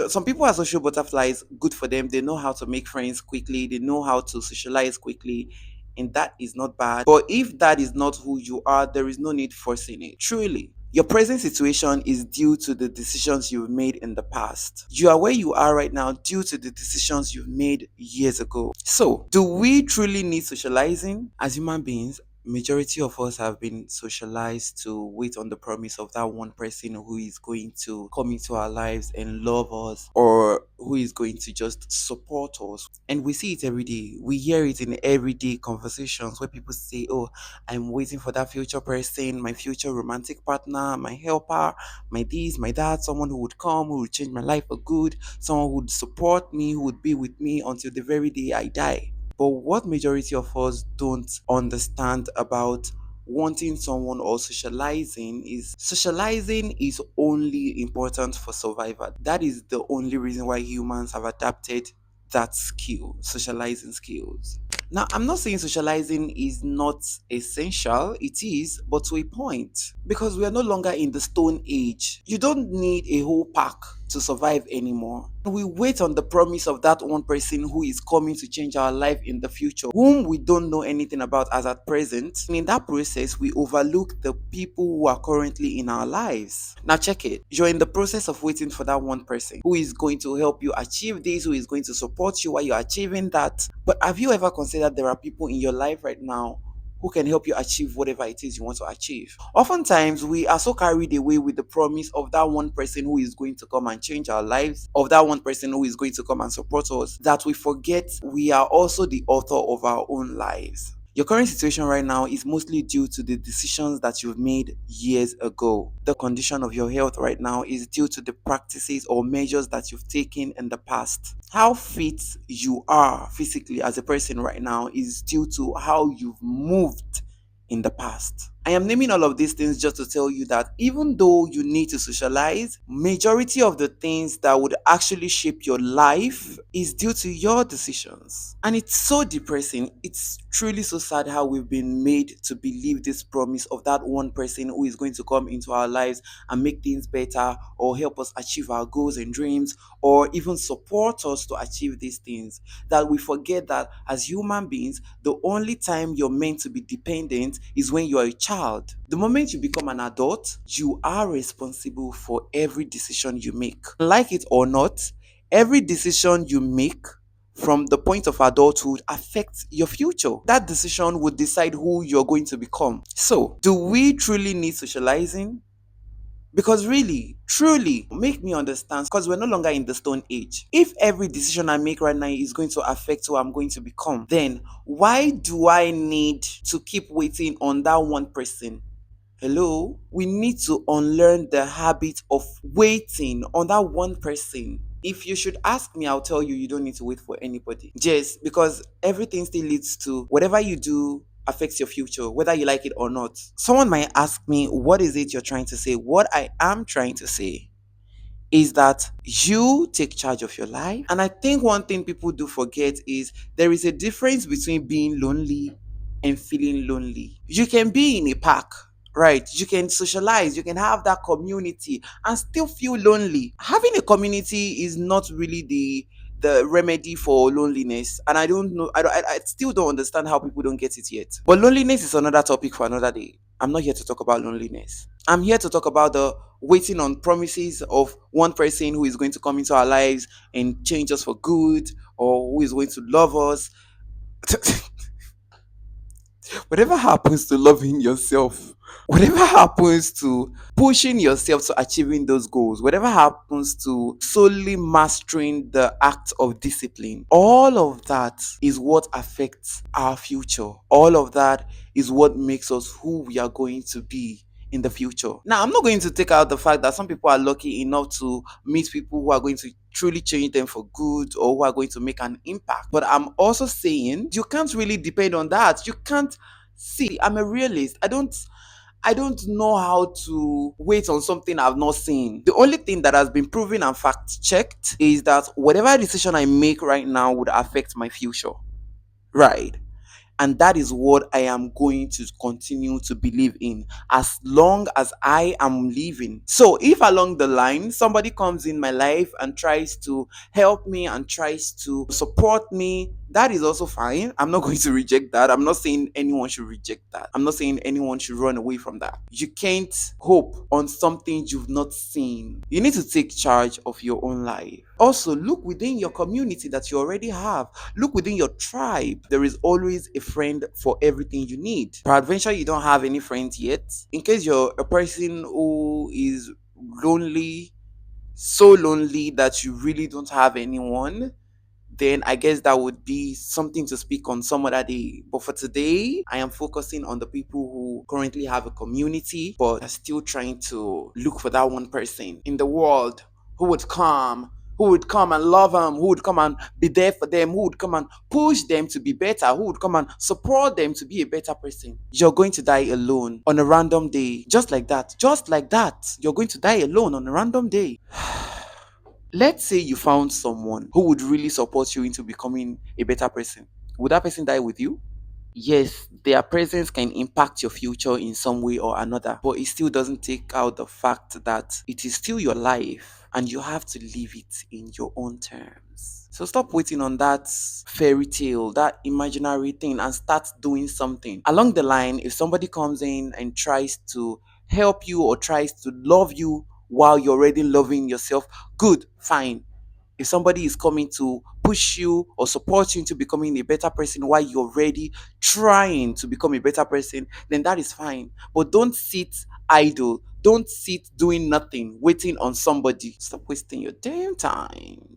Some people are social butterflies, good for them. They know how to make friends quickly, they know how to socialize quickly, and that is not bad. But if that is not who you are, there is no need forcing it. Truly. Your present situation is due to the decisions you've made in the past. You are where you are right now due to the decisions you've made years ago. So, do we truly need socializing? As human beings, majority of us have been socialized to wait on the promise of that one person who is going to come into our lives and love us, or who is going to just support us. And we see it every day. We hear it in everyday conversations where people say, oh, I'm waiting for that future person, my future romantic partner, my helper, my this, my that, someone who would come, who would change my life for good, someone who would support me, who would be with me until the very day I die. But what majority of us don't understand about wanting someone or socializing is only important for survival. That is the only reason why humans have adapted that skill, socializing skills. Now, I'm not saying socializing is not essential, it is, but to a point. Because we are no longer in the stone age. You don't need a whole pack to survive anymore. We wait on the promise of that one person who is coming to change our life in the future, whom we don't know anything about as at present. And in that process, we overlook the people who are currently in our lives. Now, check it. You're in the process of waiting for that one person who is going to help you achieve this, who is going to support you while you're achieving that. But have you ever considered there are people in your life right now who can help you achieve whatever it is you want to achieve? Oftentimes, we are so carried away with the promise of that one person who is going to come and change our lives, of that one person who is going to come and support us, that we forget we are also the author of our own lives. Your current situation right now is mostly due to the decisions that you've made years ago. The condition of your health right now is due to the practices or measures that you've taken in the past. How fit you are physically as a person right now is due to how you've moved in the past. I am naming all of these things just to tell you that even though you need to socialize, majority of the things that would actually shape your life is due to your decisions. And it's so depressing. It's truly so sad how we've been made to believe this promise of that one person who is going to come into our lives and make things better, or help us achieve our goals and dreams, or even support us to achieve these things, that we forget that as human beings, the only time you're meant to be dependent is when you are a child. The moment you become an adult, you are responsible for every decision you make. Like it or not, every decision you make from the point of adulthood affects your future. That decision would decide who you're going to become. So, do we truly need socializing? Because really, truly, make me understand, because we're no longer in the stone age. If every decision I make right now is going to affect who I'm going to become, then why do I need to keep waiting on that one person? Hello? We need to unlearn the habit of waiting on that one person. If you should ask me, I'll tell you, you don't need to wait for anybody. Just because everything still leads to whatever you do affects your future, whether you like it or not. Someone might ask me, what is it you're trying to say? What I am trying to say is that you take charge of your life. And I think one thing people do forget is there is a difference between being lonely and feeling lonely. You can be in a park, right? You can socialize, you can have that community and still feel lonely. Having a community is not really the remedy for loneliness, and I don't know, I still don't understand how people don't get it yet. But loneliness is another topic for another day. I'm not here to talk about loneliness. I'm here to talk about the waiting on promises of one person who is going to come into our lives and change us for good, or who is going to love us. Whatever happens to loving yourself, whatever happens to pushing yourself to achieving those goals, whatever happens to solely mastering the act of discipline, all of that is what affects our future. All of that is what makes us who we are going to be in the future. Now, I'm not going to take out the fact that some people are lucky enough to meet people who are going to truly change them for good, or who are going to make an impact. But I'm also saying you can't really depend on that. You can't see. I'm a realist. I don't know how to wait on something I've not seen. The only thing that has been proven and fact checked is that whatever decision I make right now would affect my future. Right. And that is what I am going to continue to believe in as long as I am living. So if along the line somebody comes in my life and tries to help me and tries to support me, that is also fine. I'm not going to reject that. I'm not saying anyone should reject that. I'm not saying anyone should run away from that. You can't hope on something you've not seen. You need to take charge of your own life. Also, look within your community that you already have. Look within your tribe. There is always a friend for everything you need. Peradventure, you don't have any friends yet. In case you're a person who is lonely, so lonely that you really don't have anyone, then I guess that would be something to speak on some other day. But for today, I am focusing on the people who currently have a community but are still trying to look for that one person in the world who would come and love them, who would come and be there for them, who would come and push them to be better, who would come and support them to be a better person. You're going to die alone on a random day. Just like that. Just like that. You're going to die alone on a random day. Let's say you found someone who would really support you into becoming a better person. Would that person die with you? Yes, their presence can impact your future in some way or another, but it still doesn't take out the fact that it is still your life and you have to live it in your own terms. So stop waiting on that fairy tale, that imaginary thing, and start doing something. Along the line, if somebody comes in and tries to help you or tries to love you while you're already loving yourself, good, fine. If somebody is coming to push you or support you into becoming a better person while you're already trying to become a better person, then that is fine. But don't sit idle. Don't sit doing nothing, waiting on somebody. Stop wasting your damn time.